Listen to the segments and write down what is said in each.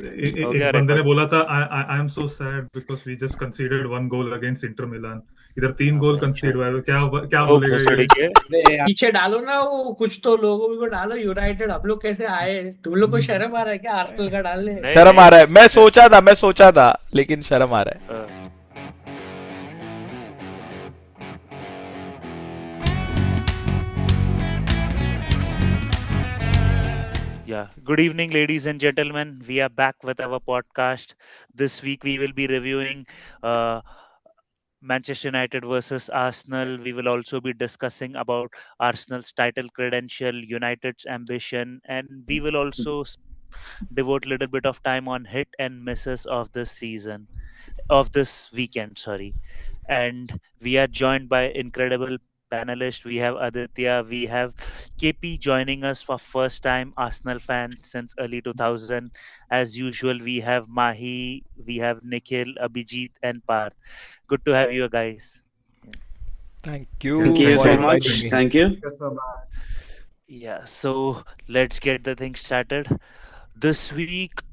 हो एक गया बंदे ने रिकॉर्ड। बोला था I am so sad because we just considered 1 goal against Inter Milan. इधर 3 गोल कंसीड हुआ है। क्या वो बोलेगा भोसड़ी ये? के। पीछे डालो ना, वो कुछ तो लोगों को डालो यूनाइटेड। हम लोग कैसे आए? तुम लोग को शर्म आ रहा है क्या आर्सेनल का डालने? नहीं शर्म आ नहीं। रहा है, मैं सोचा था लेकिन शर्म आ रहा है। अ, Yeah. Good evening, ladies and gentlemen. We are back with our podcast. This week we will be reviewing uh, Manchester United versus Arsenal. We will also be discussing about Arsenal's title credential, United's ambition, and we will also devote a little bit of time on hit and misses of this season, of this weekend. Sorry. And we are joined by incredible panelists. We have Aditya, we have KP joining us for first time, Arsenal fans since early 2000. As usual, we have Mahi, we have Nikhil, Abhijit, and Parth. Good to have you guys. Thank Yeah, Thank you you thank for so you. much. Inviting me. Thank you. Yeah, so let's get the thing started. This week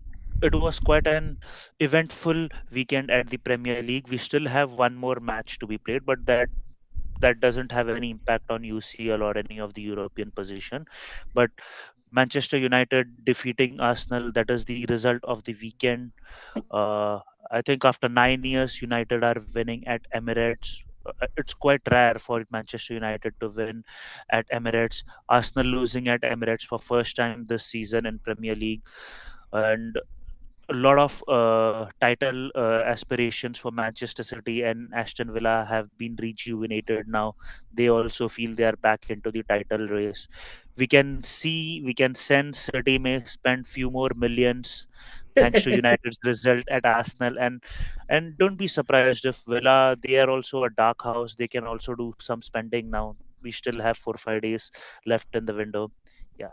it was quite an eventful weekend at the Premier League. We still have one more match to be played, but that doesn't have any impact on UCL or any of the European position. But Manchester United defeating Arsenal, that is the result of the weekend. Uh, I think after 9 years, United are winning at Emirates. It's quite rare for Manchester United to win at Emirates. Arsenal losing at Emirates for first time this season in Premier League, and a lot of title aspirations for Manchester City and Aston Villa have been rejuvenated now. They also feel they are back into the title race. We can sense City may spend few more millions thanks to United's result at Arsenal, and don't be surprised if Villa, they are also a dark house. They can also do some spending now. We still have 4 or 5 days left in the window. Yeah.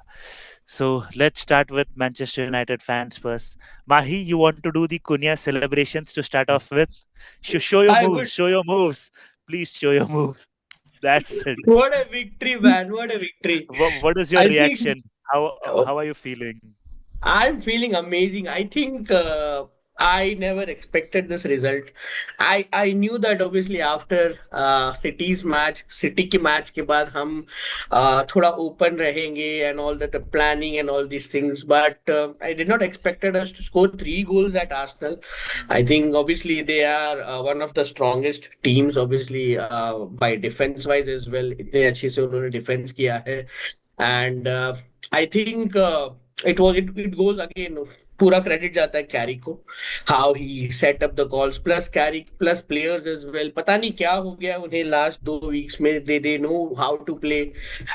So let's start with Manchester United fans first. Mahi, you want to do the Cunha celebrations to start off with? Show your I moves. would. Show your moves. Please show your moves. That's it. What a victory, man! What a victory! What is your I think reaction? How uh, how are you feeling? I'm feeling amazing. I think I never expected this result. I knew that obviously after City के match के बाद हम थोड़ा open रहेंगे and all that, the planning and all these things. But I did not expected us to score 3 goals at Arsenal. I think obviously they are one of the strongest teams. Obviously by defense wise as well, इतने अच्छे से उन्होंने defense किया है. And I think it goes again. पूरा credit जाता है Carrick को, how he set up the calls, plus Carrick plus players as well. पता नहीं क्या हो गया उन्हें लास्ट 2 वीक्स में. They know how to play.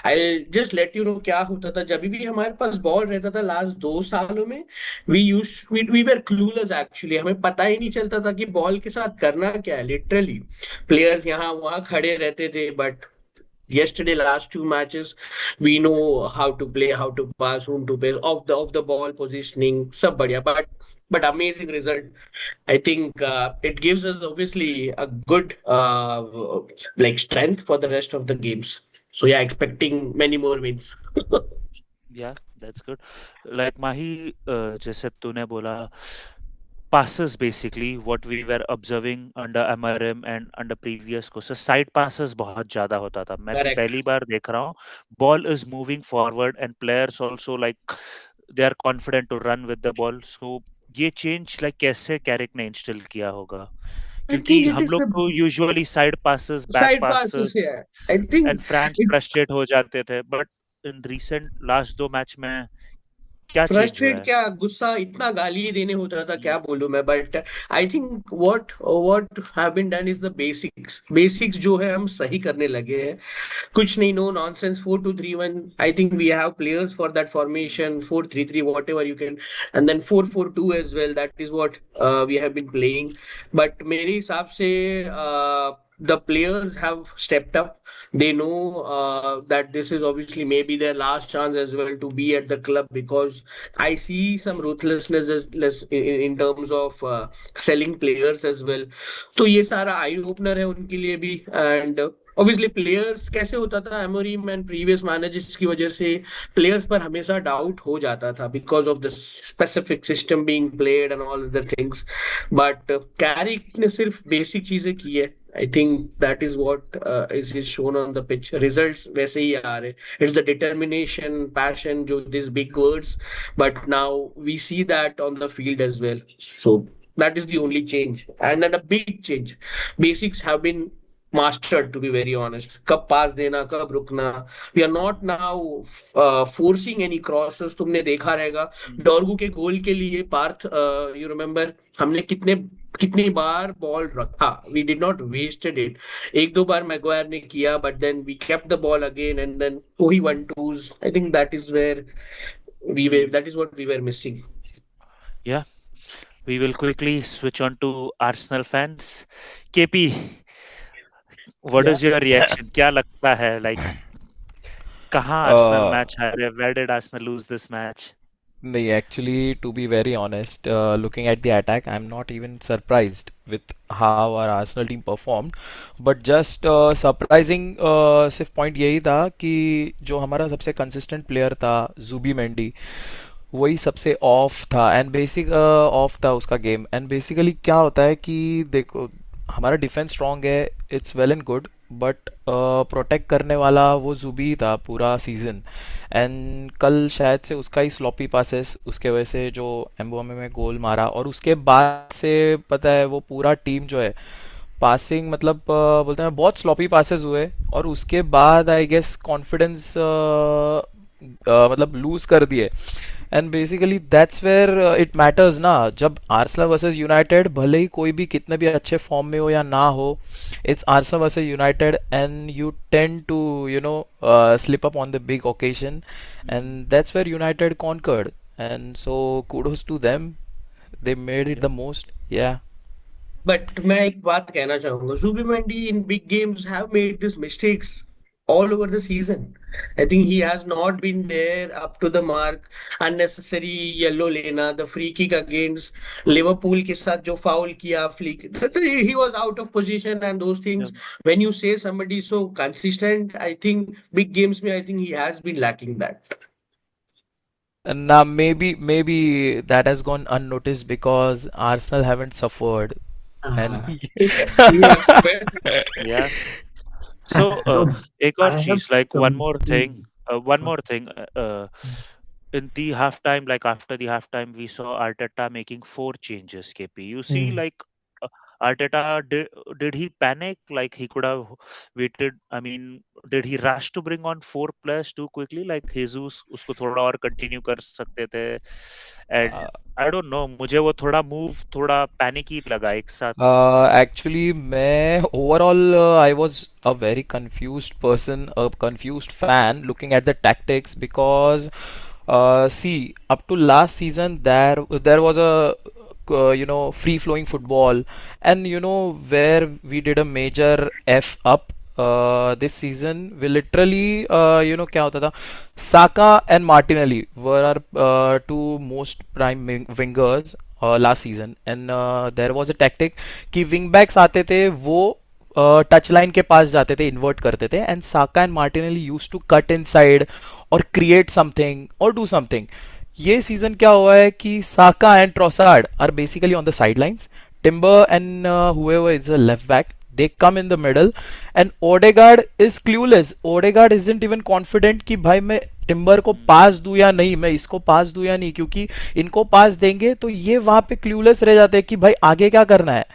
I just let you know क्या होता था जब भी हमारे पास बॉल रहता था लास्ट 2 सालों में. We were clueless actually. हमें पता ही नहीं चलता था कि बॉल के साथ करना क्या है. लिटरली प्लेयर्स यहाँ वहां खड़े रहते थे. But yesterday last 2 matches we know how to play, how to pass, whom to pass, of the ball positioning sab badhiya. But amazing result. I think it gives us obviously a good like strength for the rest of the games. So yeah, expecting many more wins. Yeah, that's good. Like Mahi, जैसे तूने बोला, passes basically what we were observing under MRM and under previous courses. Side passes बहुत ज्यादा होता था. मैं Correct. पहली बार देख रहा हूँ. Ball is moving forward and players also like they are confident to run with the ball. So ये change like कैसे Carrick ने instill किया होगा? I क्योंकि think it हम is लोग the को usually side passes, back side passes. passes Yeah, I think and fans it frustrate हो जाते थे. But in recent last 2 match में क्या change हुआ फ्रस्ट्रेट है? क्या, गुस्सा, इतना गाली ही देने होता था क्या हम्म, बोलूं मैं. But I think what have been done is the basics जो है हम सही करने लगे हैं. कुछ नहीं, no nonsense 4-2-3-1. I think we have players for that formation, 4-3-3, whatever you can. And then 4-4-2 as well. That is what we have been playing. But मेरे हिसाब से the players have stepped up. They know that this is obviously maybe their last chance as well to be at the club, because I see some ruthlessness in terms of selling players as well. तो ये सारा eye opener है उनके लिए भी. And obviously players कैसे होता था, एमोरिम एंड प्रीवियस मैनेजर्स की वजह से प्लेयर्स पर हमेशा डाउट हो जाता था because of the specific system being played and all other things. But Carrick ने सिर्फ बेसिक चीजें की है। I think that is what is shown on the pitch, results वैसे ही आ रहे। इट्स द डिटर्मिनेशन, पैशन, जो this big words, but now we see that on the field as well. So that is the only change, and a big change. Basics have been mastered, to be very honest. कब पास देना, कब रुकना। We are not now forcing any crosses. तुमने देखा रहेगा डॉर्गू के गोल के लिए पार्थ, यू रिमेम्बर हमने कितने कितनी बार बॉल रखा। We did not wasted it. एक दो बार मैगवायर ने किया, but then we kept the ball again and then वही one twos. I think that is where we way that is what we were missing. Yeah, we will quickly switch on to Arsenal fans. KP, what Yeah. is your reaction? क्या लगता है, like कहाँ Arsenal Uh, match हारे? Where did Arsenal lose this match? नहीं, actually, to be very honest, looking at the attack, I'm not even surprised with how our Arsenal team performed. But just surprising सिर्फ point यही था कि जो हमारा सबसे consistent player था जुबी Mendy, वही सबसे ऑफ था एंड बेसिक ऑफ था उसका गेम। एंड बेसिकली क्या होता है कि देखो, हमारा डिफेंस स्ट्रांग है, it's well and good, but protect करने वाला वो जुबी था पूरा सीजन। एंड कल शायद से उसका ही स्लॉपी पासेस, उसके वजह से जो एम्बुआमे में गोल मारा, और उसके बाद से पता है वो पूरा टीम जो है पासिंग, मतलब बोलते हैं बहुत स्लॉपी पासेस हुए, और उसके बाद आई गेस कॉन्फिडेंस मतलब लूज कर दिए। And basically that's where it matters ना, जब आर्सेनल वर्सेस यूनाइटेड, भले ही कोई भी कितने भी अच्छे फॉर्म में हो या ना हो, it's Arsenal versus United and you tend to slip up on the big occasion, and that's where United conquered, and so kudos to them, they made it Yeah. the most. Yeah. But मैं एक बात कहना चाहूंगा, Zubimendi in big games have made this mistakes all over the season. I think he has not been there up to the mark. Unnecessary yellow लेना, the free kick against Liverpool के साथ जो foul किया, he was out of position and those Yeah. things. When you say somebody is so consistent, I think big games में I think he has been lacking that. And now maybe that has gone unnoticed because Arsenal haven't suffered, and Yes, but Yeah. So, no, एक और I have चीज, like something. one more thing. In the halftime, like after the halftime, we saw Arteta making 4 changes. KP, you see, Hmm. like uh, Arteta did he panic? Like he could have waited. I mean, did he rush to bring on 4 players too quickly? Like Jesus, उसको थोड़ा और continue कर सकते थे. And I don't know, मुझे वो थोड़ा move थोड़ा panic ही लगा एक साथ. Actually, मैं overall I was a very confused person, a confused fan looking at the tactics because see, up to last season there was a free flowing football, and where we did a major F up. This season we literally क्या होता था, Saka and Martinelli were our two most prime wingers last season, and there was a tactic कि wing backs आते थे, वो touch line के पास जाते थे, इन्वर्ट करते थे, and Saka and Martinelli used to cut inside और क्रिएट समथिंग और डू समथिंग। ये सीजन क्या हुआ है कि Saka and Trossard are basically on the sidelines, Timber and whoever is the left back, they come in the middle, and Odegaard is clueless. Odegaard isn't even confident कि भाई मैं timber को पास दूं या नहीं, मैं इसको पास दूं या नहीं, क्योंकि इनको पास देंगे तो ये वहां पे क्लूलेस रह जाते हैं कि भाई आगे क्या करना है।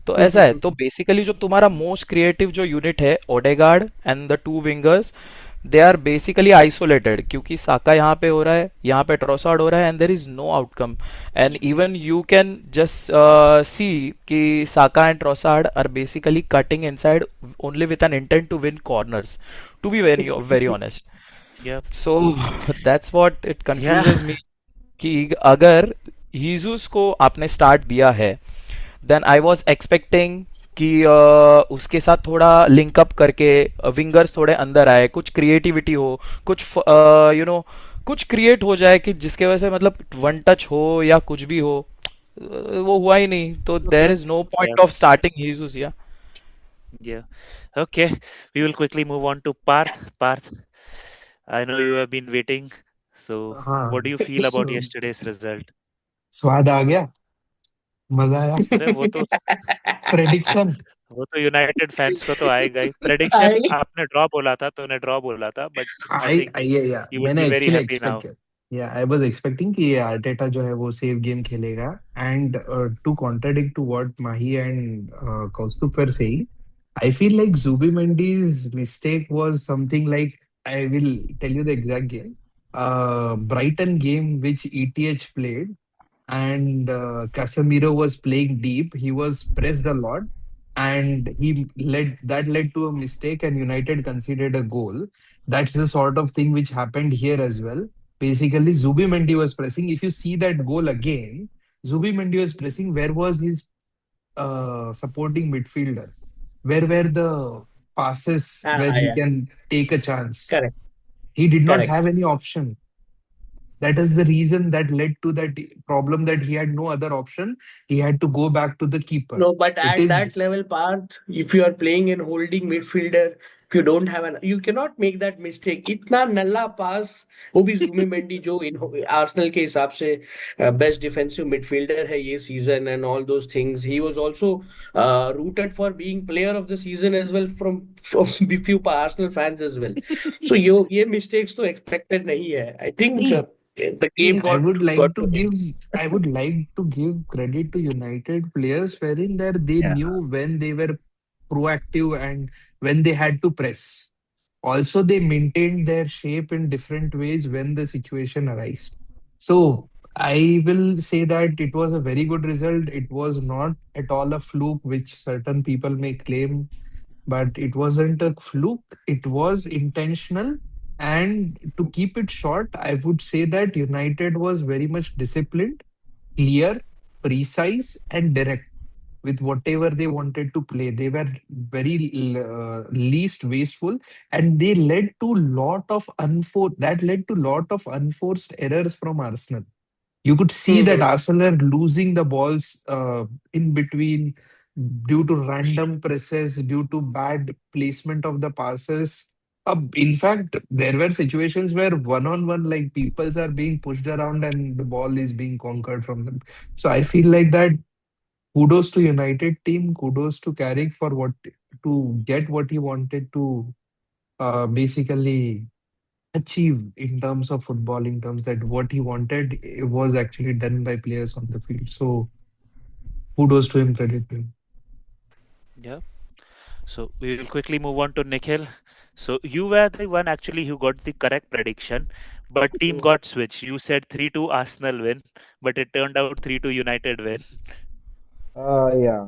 तो ऐसा है, तो बेसिकली जो तुम्हारा मोस्ट क्रिएटिव जो यूनिट है, Odegaard and the two wingers, they are basically isolated, क्योंकि साका यहाँ पे हो रहा है, यहाँ पे ट्रोसार्ड हो रहा है, and there is no outcome. And even you can just see कि Saka and Trossard are basically cutting inside only with an intent to win corners, to be very very honest. Yep. So that's what it Yeah. Confuses me कि अगर हीजूस को आपने start दिया है, then I was expecting कि उसके साथ थोड़ा लिंकअप करके विंगर्स थोड़े अंदर आए, कुछ क्रिएटिविटी हो, कुछ कुछ क्रिएट हो जाए कि जिसके वजह से मतलब वन टच हो या कुछ भी हो। वो हुआ ही नहीं, तो there Okay. Is no point Yeah. Of starting Jesus. या Yeah. Okay. We will quickly move on to Parth. Parth, I know you have been waiting. So, हाँ. what do you feel about So, yesterday's result? स्वाद आ गया. मजा आया. अरे Prediction. वो तो United fans को तो आएगा ही. प्रेडिक्शन I आपने ड्रॉ बोला था, तूने ड्रॉ बोला था, but I think Yeah. You would मैंने be very actually happy now. expect. Yeah, I was expecting कि आर्टेटा जो है वो सेव गेम खेलेगा. And to contradict to what Mahi and Kaustubh were saying, I feel like Zubimendi's mistake was something like, I will tell you the exact game. Brighton game which ETH played, and Casemiro was playing deep. He was pressed a lot, and he led to a mistake, and United conceded a goal. That's the sort of thing which happened here as well. Basically, Zubimendi was pressing. If you see that goal again, Zubimendi was pressing. Where was his supporting midfielder? Where were the passes where he yeah, can take a chance? correct, He did not correct. have any option. That is the reason that led to that problem, that he had no other option. He had to go back to the keeper. No, but It at that is level, Parth, if you are playing in holding midfielder, if you don't have you cannot make that mistake. इतना नल्ला पास, वो भी Zubimendi जो in Arsenal के हिसाब से best defensive midfielder है ये season and all those things. He was also rooted for being player of the season as well from few Arsenal fans as well. So ये mistakes तो expected नहीं है. I think नहीं. the game Yeah, got to him. I would like to give credit to United players, wherein that they Yeah. knew when they were proactive and when they had to press. Also, they maintained their shape in different ways when the situation arose. So I will say that it was a very good result. It was not at all a fluke, which certain people may claim, but it wasn't a fluke. It was intentional. And to keep it short, I would say that United was very much disciplined, clear, precise, and direct with whatever they wanted to play. They were very least wasteful, and they led to lot of unforced errors from Arsenal. You could see that Mhm. Arsenal are losing the balls in between due to random presses, due to bad placement of the passes. In fact, there were situations where one-on-one, like peoples are being pushed around and the ball is being conquered from them. So I feel like that kudos to United team, kudos to Carrick for what to get what he wanted to basically achieve in terms of football, in terms that what he wanted was actually done by players on the field. So kudos to him, credit to him. Yeah. So we will quickly move on to Nikhil. So you were the one actually who got the correct prediction, but team got switched. You said 3-2 Arsenal win, but it turned out 3-2 United win. Yeah,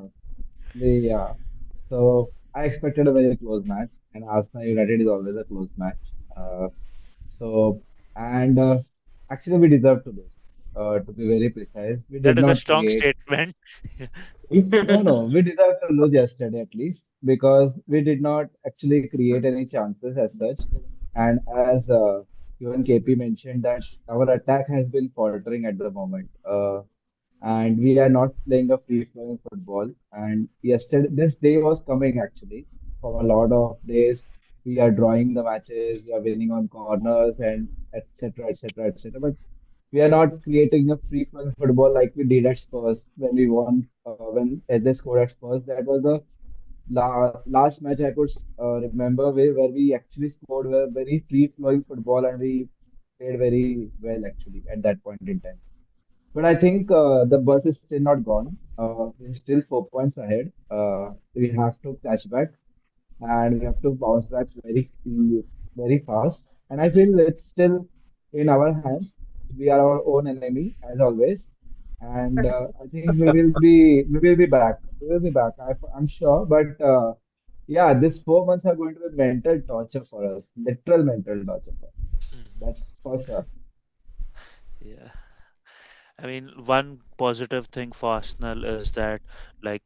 yeah. So I expected a very close match, and Arsenal United is always a close match. Uh, so and actually we deserve to lose. To be very precise, we did That is a not strong create. statement. No, no, we deserve to lose yesterday at least because we did not actually create any chances as such. And as even KP mentioned that our attack has been faltering at the moment. And we are not playing a free flowing football. And yesterday, this day was coming actually for a lot of days. We are drawing the matches, we are winning on corners, and etc. etc. etc. But we are not creating a free flowing football like we did at Spurs when we won when they scored at Spurs. That was the last match I could remember where we actually scored a very free flowing football and we played very well actually at that point in time. But I think the bus is still not gone. We're still 4 points ahead. We have to catch back and we have to bounce back very fast. And I feel it's still in our hands. We are our own enemy as always. And I think we will be back. We will be back. I'm sure. But yeah, these 4 months are going to be mental torture for us. Literal mental torture for us. Mhm. That's for sure. Yeah. I mean, one positive thing for Arsenal is that, like,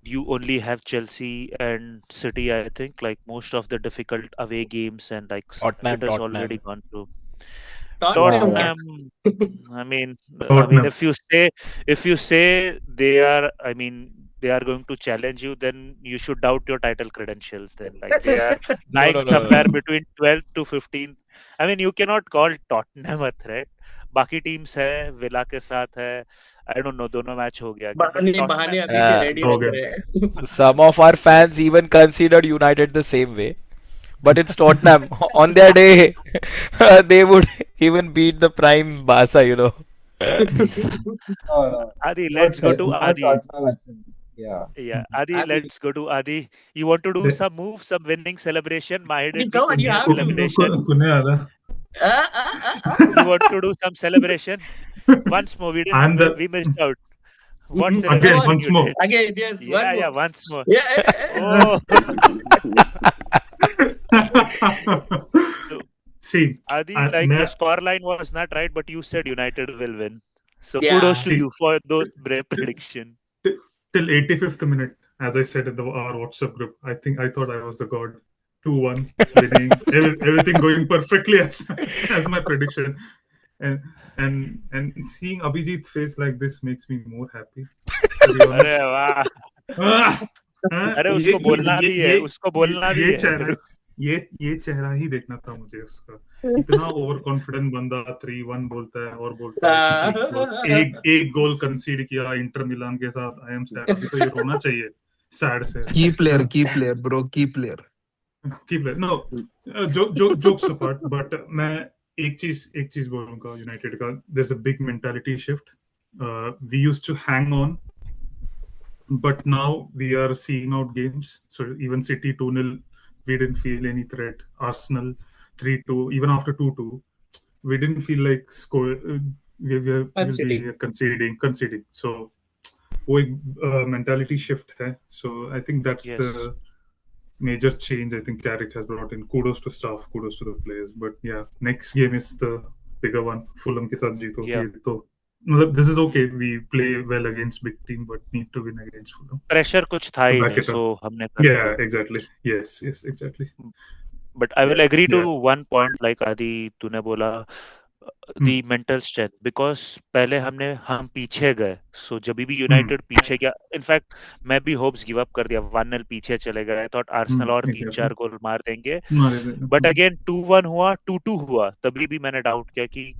you only have Chelsea and City, I think, like most of the difficult away games, and like it Tottenham, has already Tottenham. gone through. Yeah, Tottenham, yeah. Tottenham, I mean, Tottenham. if you say they are, I mean, they are going to challenge you, then you should doubt your title credentials. Then, like, they are No, lying no, no, somewhere no. between 12th to 15th. I mean, you cannot call Tottenham a threat. बाकी teams है, villa के साथ है, I don't know दोनों match हो गया क्या, but बहाने बहाने टॉटनहम अभी से Uh, रेडी हो रख गया. रहे हैं. some of our fans even considered United the same way. But it's Tottenham. On their day, they would even beat the prime Barca, you know. No, no, Adi, not let's go to not Adi. Tottenham actually. Yeah. Yeah, Adi, Adi, let's go to Adi. You want to do The- some move, some winning celebration? Mahi Adi, did the come on, you Cunha have to. celebration. कुन्ने आ रहा. You want to do some celebration? Once more, I'm the we missed out. What Come again celebration on, once you more. did? again, yes, one Yeah, more. yeah, once more. Yeah, Oh, so See, Adi, like the मैं score line was not right, but you said United will win. So kudos yeah. to see you for those brave prediction. till 85th minute, as I said in our WhatsApp group, I thought I was the god. 2-1 winning, everything going perfectly as my prediction, and and seeing Abhijit's face like this makes me more happy, to be अरे honest. वाह, आह! हाँ, अरे ये उसको बोलना ये भी है, ये उसको बोलना भी ये है. चेहरा ये चेहरा ही देखना था मुझे उसका. इतना ओवर कॉन्फिडेंट बंदा 3-1 बोलता है और बोलता है कि एक गोल कंसीड किया इंटर मिलान के साथ. I am sad. अभी तो ये रोना चाहिए सैड से. Key player bro, key player. Keep no, jokes apart, but मैं एक चीज बोलूंगा यूनाइटेड का. There is a big mentality shift. We used to hang on, but now we are seeing out games. So even City 2-0, we didn't feel any threat. Arsenal 3-2, even after 2-2, we didn't feel like score. We will be Conceding. conceding. So वो एक mentality shift है. So I think that's Yes. the major change I think Carrick has brought in. Kudos to staff, kudos to the players. But yeah, next game is the bigger one. Fulham के साथ जीतो. Yeah. ये तो मतलब this is okay. We play well against big team, but need to win against Fulham. Pressure कुछ था ही Back नहीं, it up. so हमने कर Yeah, दिया. exactly. Yes, exactly. But I will agree to Yeah. one point, like Adi, तूने बोला the mental strength, because पहले हम पीछे गए, so जब भी यूनाइटेड पीछे गया, इनफैक्ट मैं भी होप्स गिव अप कर दिया, 1-0 पीछे चले गए, आई थॉट आर्सेनल और Exactly. 3-4 गोल मार देंगे, No, बट अगेन 2-1 हुआ, 2-2 हुआ, तभी भी मैंने डाउट किया कि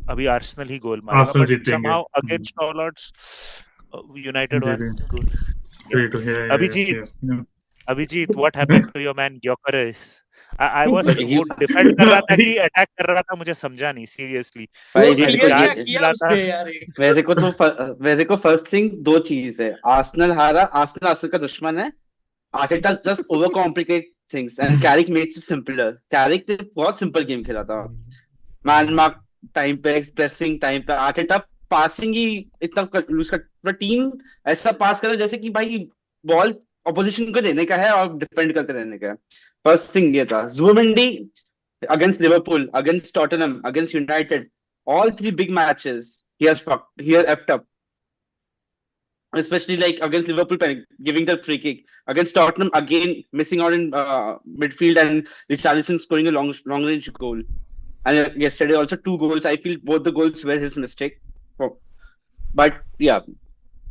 अभी आर्सेनल ही गोल मारेगा, Arsenal बट जीतेंगे. somehow against all odds United won. Great to hear. Abhijit, Abhijit, what happened to your man Gyökeres? I was But वो डिफेंड कर रहा था कि अटैक कर रहा था, मुझे समझा नहीं सीरियसली. भाई वो एक मेरे को क्लियर चांस किया मिला था. उसने यार एक. मेरे को फर्स्ट थिंग दो चीज है. आर्सेनल हारा, आर्सेनल का दुश्मन है. Arteta just over complicate things and Carrick makes it simpler. Carrick ने बहुत सिंपल गेम खेला था. मैन मार्क टाइम पे, प्रेसिंग टाइम पे. आर्टेटा पासिंग ही इतना लूज कर, टीम ऐसा पास करे जैसे कि भाई बॉल ऑपोजिशन को देने का है और डिफेंड करते रहने का है. फर्स्ट थिंग ये था. Zubimendi against Liverpool, against Tottenham, against United, all three big matches he has effed up. Especially like against Liverpool, giving the free kick. Against Tottenham, again missing out in midfield and Richarlison scoring a long range goal. And yesterday also 2 goals. I feel both the goals were his mistake. But yeah,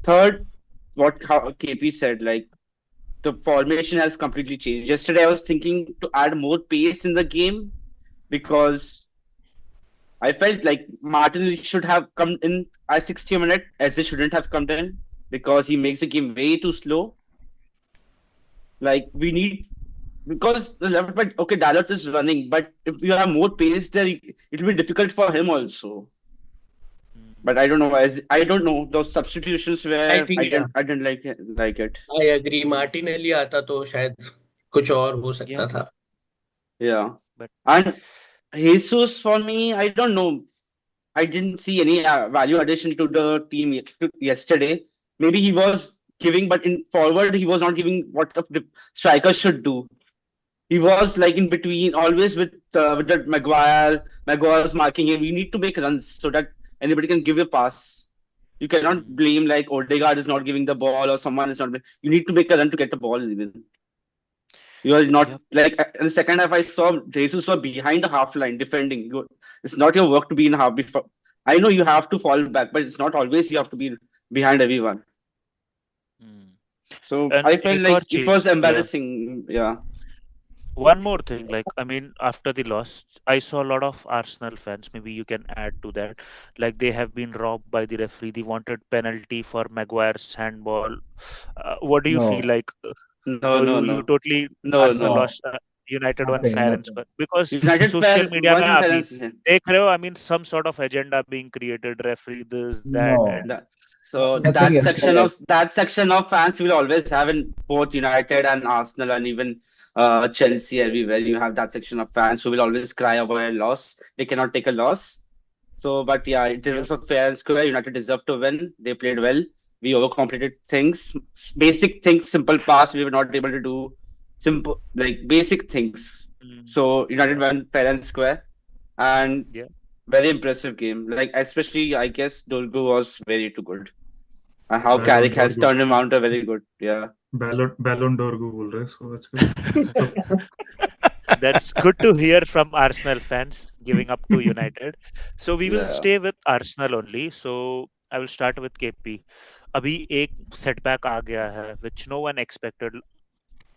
third, how KP said, like the formation has completely changed. Yesterday I was thinking to add more pace in the game because I felt like Martinez should have come in at 60 minutes, as he shouldn't have come in because he makes the game way too slow. Like we need, because the left back, okay, Dalot is running, but if you have more pace there, it will be difficult for him also. But I don't know. I don't know those substitutions where I think, yeah. I didn't like it. I agree. Martinelli आता तो शायद कुछ और हो सकता Yeah. था. Yeah. But And Jesus, for me, I don't know. I didn't see any value addition to the team yesterday. Maybe he was giving, but in forward, he was not giving what the striker should do. He was like in between, always with the Maguire. Maguire was marking him. You need to make runs so that anybody can give a pass. You cannot blame like Odegaard is not giving the ball or someone is not. You need to make a run to get the ball even. You are not like in the second half. I saw Jesus were behind the half line defending. It's not your work to be in half. Before. I know you have to fall back, but it's not always you have to be behind everyone. So And I felt एक और like it was चीज, yeah. embarrassing. Yeah. One more thing, like I mean, after the loss, I saw a lot of Arsenal fans. Maybe you can add to that. Like they have been robbed by the referee. They wanted penalty for Maguire's handball. What do you feel No, like? No, No, no, you no, totally no, Arsenal no. no, lost. United won nothing, fair and nothing. square because United social fell media में one अभी balance. देख रहे हो. I mean, some sort of agenda being created. Referee this that and No, That, so nothing yesterday. that section of fans will always have in both United and Arsenal and even Chelsea everywhere. You have that section of fans who will always cry over a loss. They cannot take a loss. So, but yeah, it yeah. was a fair and square. United deserved to win. They played well. We overcomplicated things, basic things, simple pass. We were not able to do simple like basic things. Mm, So United yeah, won fair and square, and yeah. very impressive game. Like especially, I guess Dorgu was very too good, and how Ballon Carrick d'Or has turned him out a very good. Yeah, Ballon d'Or को बोल रहे हैं, so that's good. So That's good to hear from Arsenal fans giving up to United. So we will yeah. stay with Arsenal only. So I will start with KP. अभी एक setback आ गया है which no one expected.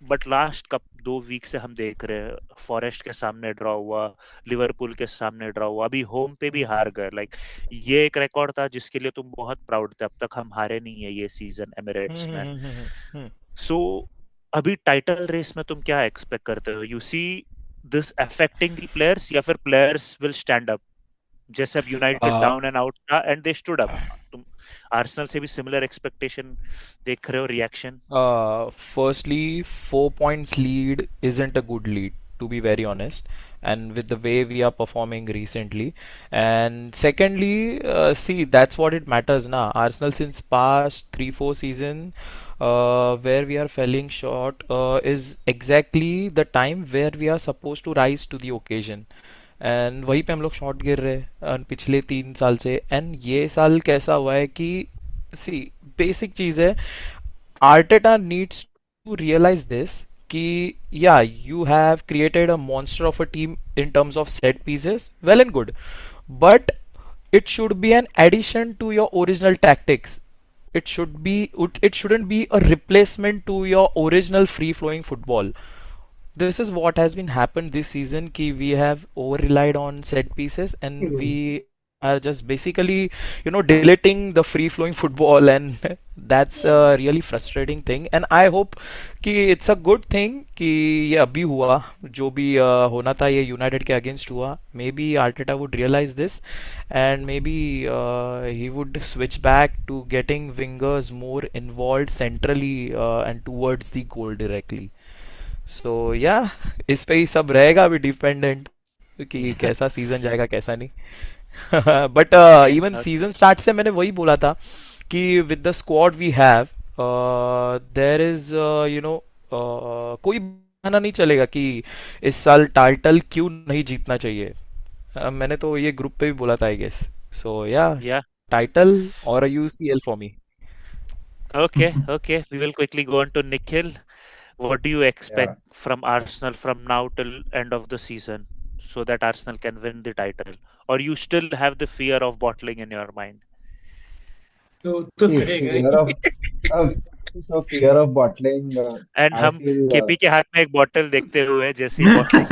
But last cup 2 week से हम देख रहे हैं forest के सामने ड्रॉ हुआ, लिवरपूल के सामने ड्रॉ हुआ, अभी होम पे भी हार गए. लाइक ये एक रिकॉर्ड था जिसके लिए तुम बहुत प्राउड थे. अब तक हम हारे नहीं है ये सीजन एमिरेट्स में. Hmm. सो अभी टाइटल रेस में तुम क्या एक्सपेक्ट करते हो? You see this affecting the players या फिर प्लेयर्स विल स्टैंड अप? जैसे अब United Uh, down and out था एंड दे स्टूड अप. तुम आर्सेनल से भी सिमिलर एक्सपेक्टेशन देख रहे हो? Reaction? Firstly, 4 points lead isn't a good lead, to be very honest, and with the way we are performing recently. And secondly, see, that's what it matters now. Arsenal since past 3-4 season, where we are falling short, is exactly the time where we are supposed to rise to the occasion. And वहीं पे हम लोग short गिर रहे हैं पिछले 3 साल से. एंड ये साल कैसा हुआ है कि सी बेसिक चीज़ है, Arteta needs to realize this कि yeah, you have created a monster of a team in terms of set pieces, well and good, but it should be an addition to your original tactics. It shouldn't be a replacement to your original free flowing football. This is what has been happened this season ki we have over relied on set pieces and we are just basically deleting the free flowing football, and that's a really frustrating thing. And I hope कि it's a good thing कि ये अभी हुआ, जो भी होना था ये यूनाइटेड के अगेंस्ट हुआ. Maybe Arteta would realize this and maybe he would switch back to getting wingers more involved centrally and towards the goal directly. सो या इस पे ही सब रहेगा अभी डिपेंडेंट कि कैसा सीजन जाएगा कैसा नहीं. But Okay, even okay. Season start से मैंने वही बोला था कि with the squad we have there is कोई बहाना नहीं चलेगा कि इस साल टाइटल क्यों नहीं जीतना चाहिए. मैंने तो ये ग्रुप पे भी बोला था आई गेस. सो या Yeah. टाइटल और a UCL for me. Okay, okay. We will quickly go on to Nikhil. What do you expect Yeah. from Arsenal from now till end of the season so that Arsenal can win the title? Or you still have the fear of bottling in your mind? तो See, रहेगा fear he. of so fear of bottling. And I हम feel. KP के हाथ में एक bottle देखते हुए जैसे ही bottling.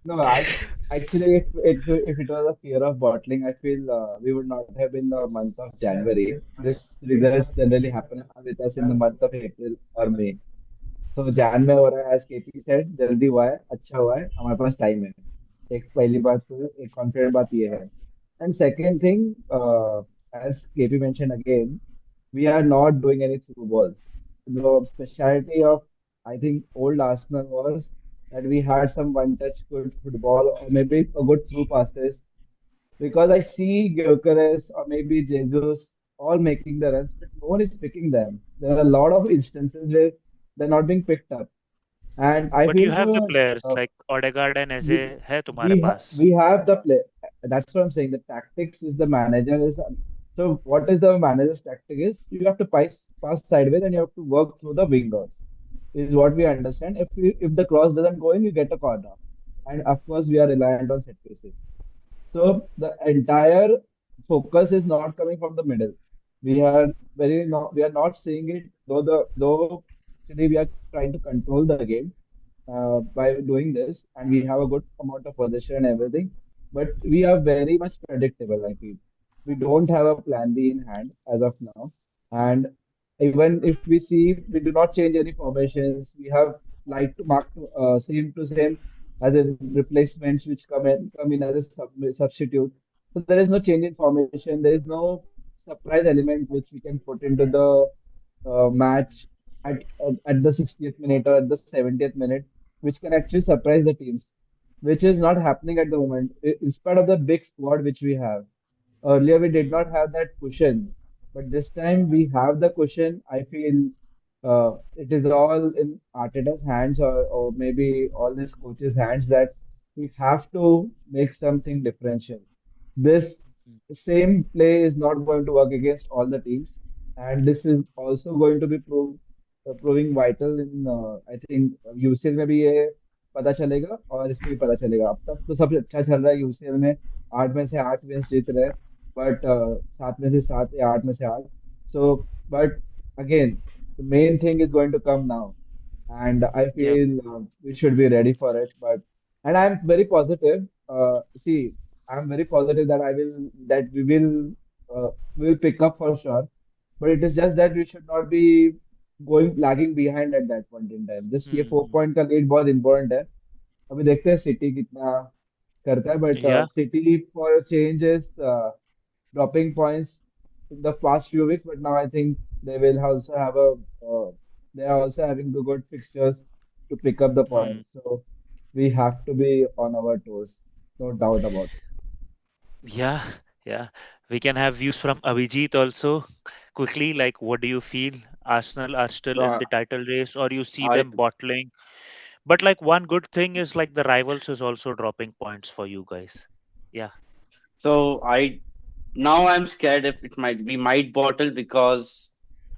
No, I actually, if it was a fear of bottling, I feel we would not have in the month of January. This results generally happen with us in the month of April or May. तो जैन में हो रहा है, as KP said, जल्दी हुआ है, अच्छा हुआ है, हमारे पास टाइम है. एक पहली बात, तो एक कॉन्फिडेंट बात ये है. And second thing, as KP mention again, we are not doing any through balls. The specialty of, I think, old Arsenal was that we had some one-touch good football or maybe a good through passes. Because I see Gyökeres or maybe Jesus all making the runs, but no one is picking them. There are a lot of instances where they're not being picked up, and I but you feel have the so. Players like Odegaard and We एजे है तुम्हारे we pass. we have the play. That's what I'm saying. The tactics is the manager is. So what is the manager's tactic is? You have to pass sideways and you have to work through the wingers. Is what we understand. If the cross doesn't go in, you get a corner, and of course we are reliant on set pieces. So the entire focus is not coming from the middle. We are we are not seeing it, though actually we are trying to control the game by doing this, and we have a good amount of possession and everything. But we are very much predictable, I feel. We don't have a plan B in hand as of now. And even if we see, we do not change any formations. We have like to mark same to same as in replacements which come in as a substitute. So there is no change in formation. There is no surprise element which we can put into the match at the 60th minute or at the 70th minute, which can actually surprise the teams, which is not happening at the moment. In spite of the big squad which we have, earlier we did not have that cushion, but this time we have the cushion. I feel it is all in Arteta's hands, or maybe all these coaches' hands, that we have to make something differential. This same play is not going to work against all the teams, and this is also going to be proving vital in I think UCL में भी ये पता चलेगा और इसमें भी पता चलेगा. अब तक तो सब अच्छा चल रहा है यूसीएल में, 8 में से 8 मैच जीत रहे हैं, बट 7 में से 7 या 8 में से 8. So but again the main thing is going to come now, and I Yeah. feel we should be ready for it. But and I'm very positive. See, I'm very positive that we will pick up for sure. But it is just that we should not be going lagging behind at that point in time. This ये 4 point का lead बहुत important है. अभी देखते हैं city कितना करता है. But Yeah. City for a change is dropping points in the past few weeks, but now I think they will also have they are also having the good fixtures to pick up the Hmm. points. So we have to be on our toes, no doubt about it. Yeah. Yeah. We can have views from Abhijit also. Quickly, like, what do you feel? Arsenal are still in Uh, the title race, or you see I them bottling? But like one good thing is like the rivals is also dropping points for you guys. Yeah. so I now I'm scared if it might we might bottle because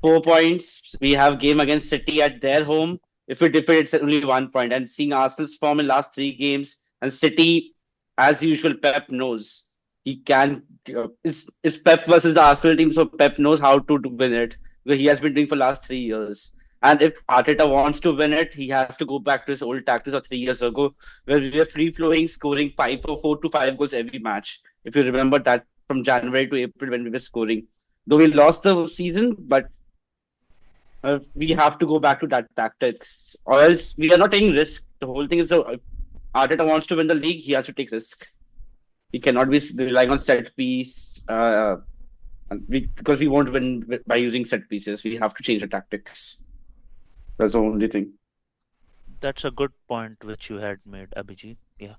4 points. We have game against City at their home. If we defeat, it's only 1 point. And seeing Arsenal's form in last 3 games and City, as usual, Pep knows he can. It's Pep versus the Arsenal team, so Pep knows how to win it. Because he has been doing for last 3 years. And if Arteta wants to win it, he has to go back to his old tactics of 3 years ago, where we were free flowing, scoring 4 to 5 goals every match. If you remember that from January to April when we were scoring. Though we lost the season, but we have to go back to that tactics, or else we are not taking risk. The whole thing is, if Arteta wants to win the league, he has to take risk. He cannot be relying on set piece, because we won't win by using set pieces. We have to change the tactics. That's the only thing. That's a good point which you had made, Abhijit. Yeah.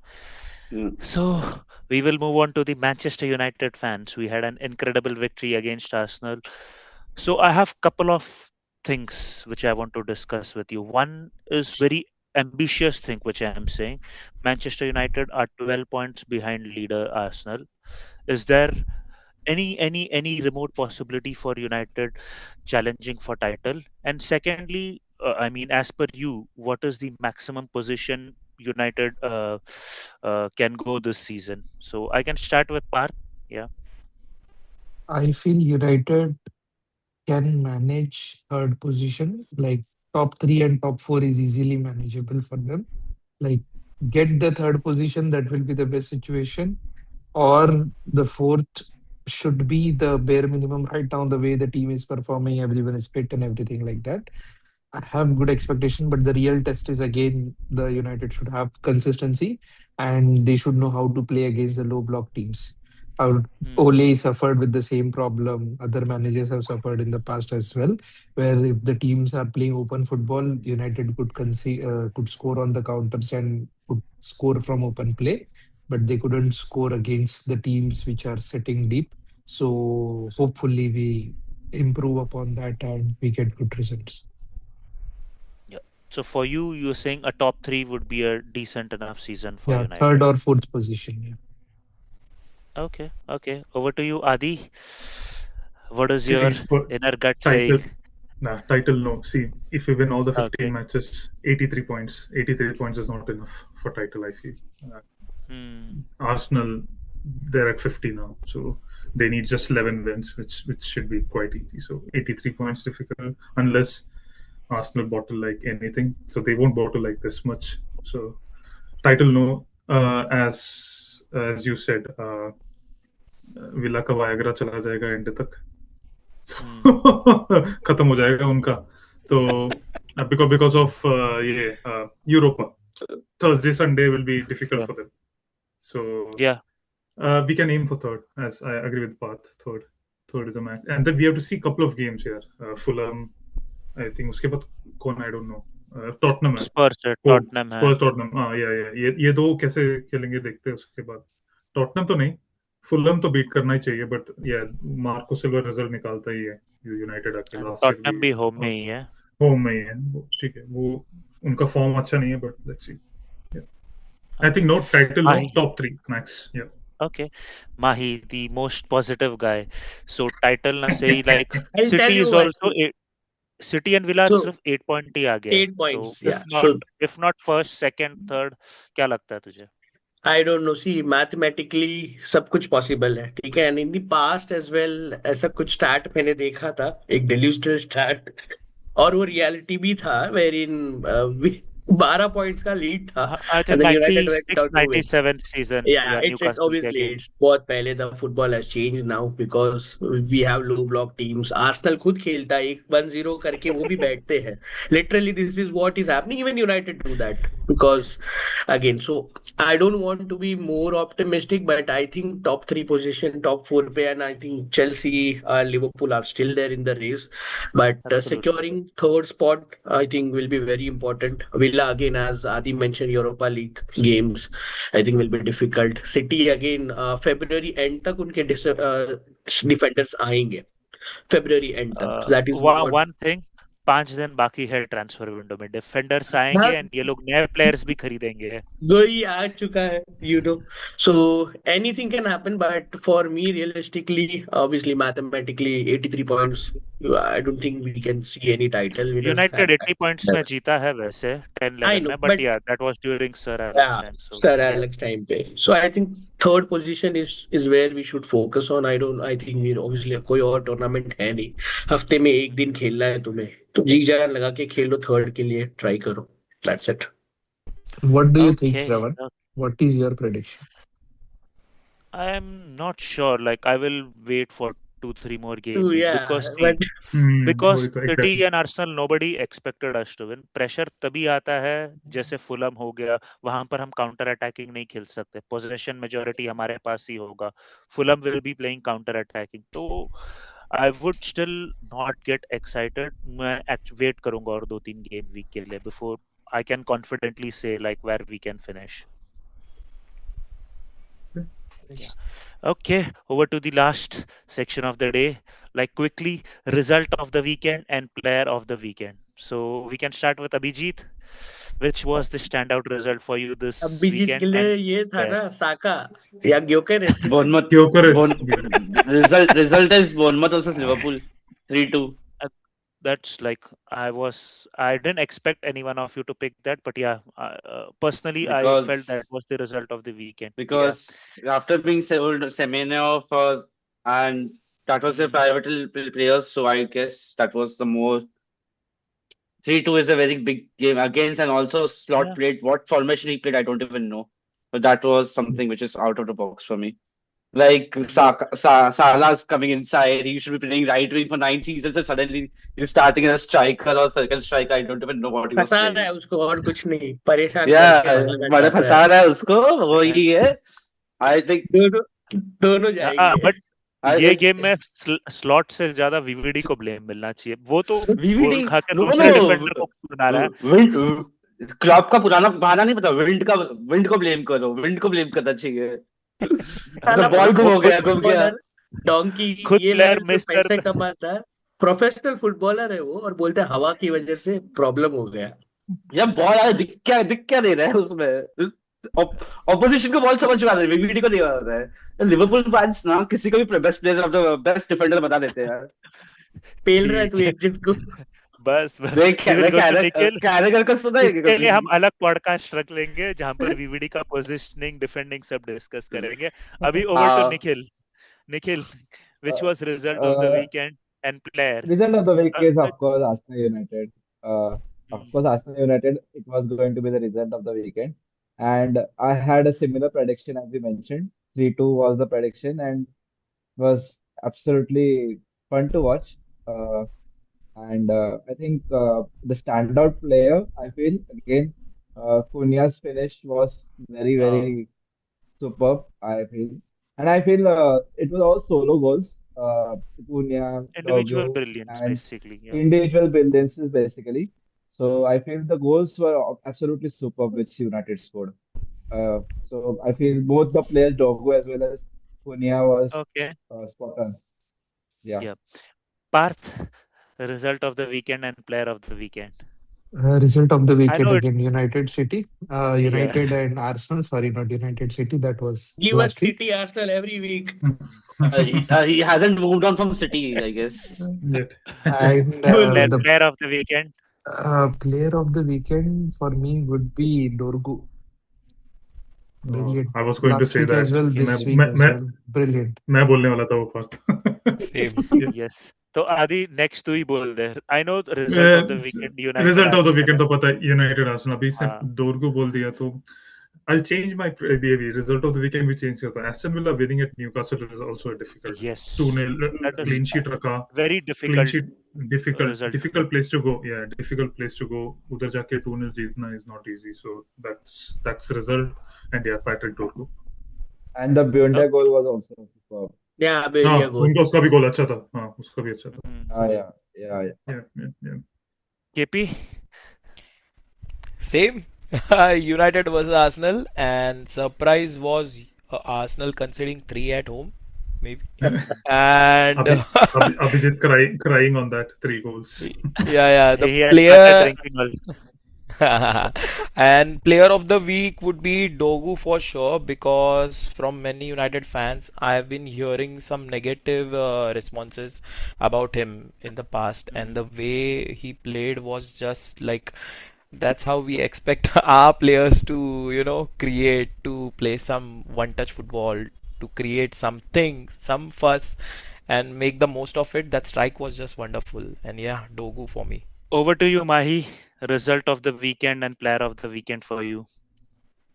Mm. So we will move on to the Manchester United fans. We had an incredible victory against Arsenal. So I have couple of things which I want to discuss with you. One is very ambitious thing which I am saying. Manchester United are 12 points behind leader Arsenal. Is there any remote possibility for United challenging for title? And secondly, I mean, as per you, what is the maximum position United can go this season? So I can start with Parth. Yeah. I feel United can manage third position. Like top three and top four is easily manageable for them. Like get the third position, that will be the best situation. Or the fourth should be the bare minimum right now, the way the team is performing, everyone is fit and everything like that. I have good expectation, but the real test is again the United should have consistency and they should know how to play against the low block teams. Our Hmm. Ole suffered with the same problem. Other managers have suffered in the past as well, where if the teams are playing open football, United could score on the counters and could score from open play, but they couldn't score against the teams which are sitting deep. So hopefully we improve upon that and we get good results. Yeah. So for you, you're saying a top three would be a decent enough season for Yeah, third United. or fourth position. Yeah. Okay. Okay. Over to you, Adi. What is your See, for inner gut title, saying? title, no. See, if we win all the 15 Okay. matches, 83 points. 83 points is not enough for title, I feel. Uh, Hmm. Arsenal, they're at 50 now, so they need just 11 wins, which should be quite easy. So 83 points difficult unless Arsenal bottle like anything. So they won't bottle like this much. So title no, as you said, villa का Viagra चला जाएगा and तक खत्म हो जाएगा उनका तो because of ये Europa Thursday Sunday will be difficult Yeah. for them, so Yeah. we can aim for third, as I agree with Path. Third is the match, and then we have to see a couple of games here. Fulham, I think उसके बाद कौन, I don't know. Tottenham है. Spurs है, Tottenham है. Spurs Tottenham, ये दो कैसे खेलेंगे देखते हैं उसके बाद. Tottenham तो नहीं, Fulham तो बीट करना ही चाहिए, but मार्को सिल्वा रिजल्ट निकालता ही है यूनाइटेड आके लास्ट ईयर Tottenham भी होम में ही है. होम में ही है, ठीक है, वो उनका फॉर्म अच्छा नहीं है, but let's see. I think no title, no top 3 max. Yeah. Okay, Mahi, the most positive guy. So title na say like I'll tell City you is one also thing. City and Villa So, सिर्फ 8 point ही आ गया. 8 points, So yeah. So if not first, second, third, क्या लगता है तुझे? I don't know. See, mathematically सब कुछ possible है, ठीक है. And in the past as well, ऐसा कुछ stat मैंने देखा था, एक delusional stat, और वो reality भी था, wherein 12 points का lead था, I and think then United went 96, out to win. 97 season. Yeah, it's Newcastle के obviously against. बहुत पहले the football has changed now because we have low block teams. Arsenal खुद खेलता है 1-0 करके, वो भी बैठते हैं. Literally, this is what is happening. Even United do that because again. So I don't want to be more optimistic, but I think top 3 position, top 4 पे, and I think Chelsea, Liverpool are still there in the race. But Absolutely. securing third spot, I think, will be very important. Villa again, as Adi mentioned, Europa League games, I think will be difficult. City again, February end तक उनके defenders आएंगे. February end तक. So that is what. One thing, 5 दिन बाकी है transfer window में. Defenders आएंगे हाँ, एंड ये लोग नए प्लेयर्स भी खरीदेंगे. वही आ चुका है, you know. So anything can happen, but for me, realistically, obviously, mathematically, 83 points. I don't think we can see any title winners. United 80 points में जीता है वैसे 10 I 11 know, में, बट but या that was during sir Alex yeah, time. So Sir या Alex time पे. So I think third position is where we should focus on. I think we obviously कोई और टूर्नामेंट है नहीं. हफ्ते में एक दिन खेलना है तुम्हें, तो जी जान लगा के खेलो, थर्ड के लिए ट्राई करो. That's it. What do you think, Okay. Shravan? What is your prediction? I am not sure. Like I will wait for 2-3 more game week Yeah, because but because वही तो City exactly. and Arsenal nobody expected us to win. Pressure तभी आता है जैसे Fulham हो गया, वहां पर हम काउंटर अटैकिंग नहीं खेल सकते. पोजीशन मेजॉरिटी हमारे पास ही होगा. Fulham will be playing counter attacking, तो I would still not get excited. मैं वेट करूंगा और 2-3 गेम वीक के लिए before I can confidently say like where we can finish. Yeah. Okay, over to the last section of the day. Like quickly, result of the weekend and player of the weekend. So we can start with Abhijit. Which was the standout result for you this Abhijit के weekend? लिए And ये था player? ना, साका या Gyokeres. Bournemouth. Gyökeres. Result is Bournemouth versus Liverpool 3-2. That's like I didn't expect any one of you to pick that, but yeah, personally I felt that Because was the result of the weekend. because after being sold Semenyo and that was a pivotal players, so I guess that was the more 3-2 is a very big game against, and also slot Yeah. played. What formation he played, I don't even know. But that was something which is out of the box for me. Like Salah's coming inside, he should be playing right wing for 9 seasons, and suddenly he's starting as a striker or second striker. I don't even know what he was फंसा रहा playing. है उसको और कुछ नहीं, परेशान Yeah, करके भगाना बड़ा चाहता फंसा है. रहा है उसको, वो ही है. I think दोनों जाएंगे. बट I ये think गेम में स्लॉट से ज्यादा वीवीडी को ब्लेम मिलना चाहिए. वो तो गोल VVD खा के no दूसरे डिफेंडर को बना रहा है. विंड क्लॉप का पुराना बहाना नहीं पता. विंड को ब्लेम करो, विंड को ब्लेम करना चाहिए. साला बॉल गुम हो गया, गुम गया. फुटबॉलर डोंकी, खुद ये प्लेयर लेवल पे मिस पैसे कर कमाता है, प्रोफेशनल फुटबॉलर है वो, और बोलते हैं हवा की वजह से प्रॉब्लम हो गया. यार बॉल आया, दिख क्या दे रहा है उसमें. ऑपोजिशन को बॉल समझ में आ रहा है, VVD को नहीं आ रहा है. लिवरपूल फैंस ना किसी को भी best player of the best defender बता देते हैं यार. पेल रहा है तू एक जिट को. बस बस वे we will go to कैरेक Nikhil. कैरेगर का सुना है इसके लिए कभी? हम अलग पॉडकास्ट रख लेंगे जहां पर वीवीडी का पोजीशनिंग डिफेंडिंग सब डिस्कस करेंगे. अभी ओवर टू हाँ. Nikhil. Nikhil, which Uh, was result of the uh, weekend and player? Result of the week Uh, is, uh, of course, Arsenal United. Of mm, course, Arsenal United, it was going to be the result of the weekend. And I had a similar prediction as you mentioned. 3-2 was the prediction and was absolutely fun to watch. And I think the standout player, I feel, again, Cunha's finish was very, uh, very superb, I feel. And I feel it was all solo goals. Cunha, individual Dorgu, brilliance, and basically. Yeah. individual brilliance basically. So I feel the goals were absolutely superb which United scored. So I feel both the players, Dorgu as well as Cunha, was Okay. spot on. Yeah. Yeah. Parth, result of the weekend and player of the weekend. Result of the I weekend know it. again, United City, Yeah. United and Arsenal. Sorry, not United City. That was Give us last week. City Arsenal every week. He hasn't moved on from City, I guess. Yet. And Cool. Player, the player of the weekend. player of the weekend for me would be Dorgu. Brilliant. I was going to Last say week as that. well, Yes. this week as well. Brilliant. मैं बोलने वाला था वो part. Same. Yeah. Yes. तो आदि next तू ही बोल दे. I know the result of the weekend United result of the Arsenal weekend है. तो पता है यूनाइटेड आर्सेनल अभी इसने हाँ. डोर को बोल दिया तो I'll change my result of the weekend भी चेंज करता हूं. Aston Villa winning at Newcastle is also a difficult. Yes. 2-0 That is clean sheet रखा. very Clean difficult sheet result to difficult get. place to go. Yeah, difficult place to go. उधर जाके 2-0 जीतना is not easy. So that's the result. And yeah, Patrick Dorgu. And the Bunda goal was also superb. Yeah, हाँ Belgia goal. उनका उसका भी गोल अच्छा था. हाँ उसका भी अच्छा था. Yeah, yeah, yeah. Yeah. KP. Same. United versus Arsenal, and surprise was Arsenal conceding 3 at home, maybe. And Abhijit crying on that 3 goals. yeah, the He has started player drinking also. and player of the week would be Dogu for sure, because from many United fans I have been hearing some negative responses about him in the past, and the way he played was just like, that's how we expect our players to, create, to play some one touch football, to create something, some fuss, and make the most of it. That strike was just wonderful. And yeah, Dogu for me. Over to you, Mahi. Result of the weekend and player of the weekend for you.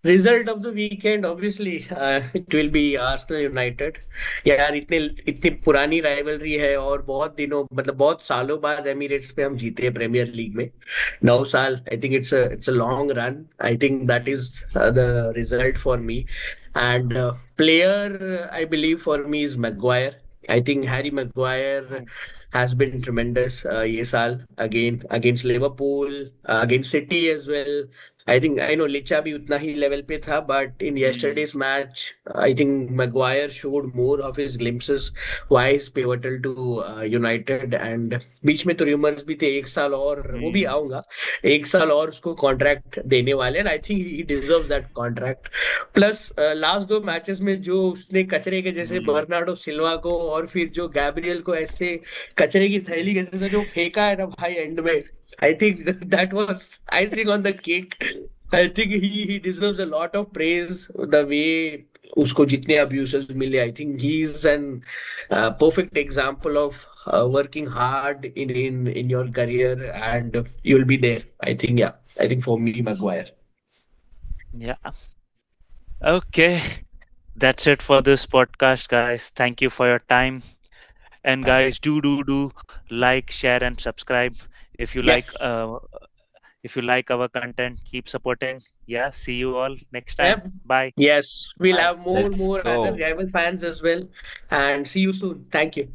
Result of the weekend, obviously, it will be Arsenal United. यार इतने इतनी पुरानी rivalry है और बहुत दिनों मतलब बहुत सालों बाद एमिरेट्स पे हम जीते हैं प्रीमियर लीग में 9 साल. I think it's a long run. I think that is the result for me. And player I believe for me is Maguire. I think Harry Maguire has been tremendous ये साल again against Liverpool, against City as well. I think I know Licha भी उतना ही level पे था, but in yesterday's match, I think Maguire showed more of his glimpses why he's pivotal to United. And बीच में तो rumors भी थे 1 साल और वो भी आऊंगा 1 साल और उसको contract देने वाले हैं. I think he deserves that contract. Plus last 2 matches में जो उसने कचरे के जैसे बर्नार्डो सिल्वा को और फिर जो गैब्रियल को ऐसे कचरे की थैली के जैसे जो फेंका है ना भाई एंड में. I think that was icing on the cake. I think he deserves a lot of praise the way उसको जितने abuses मिले. I think he is an perfect example of working hard in your career and you'll be there. I think yeah. I think for me Maguire. Yeah. Okay. That's it for this podcast, guys. Thank you for your time. And guys, do like, share, and subscribe. If you Yes. like our content, keep supporting. Yeah. See you all next time. Yep. Bye. Yes, we'll Bye. have more Let's other go. rival fans as well. And see you soon. Thank you.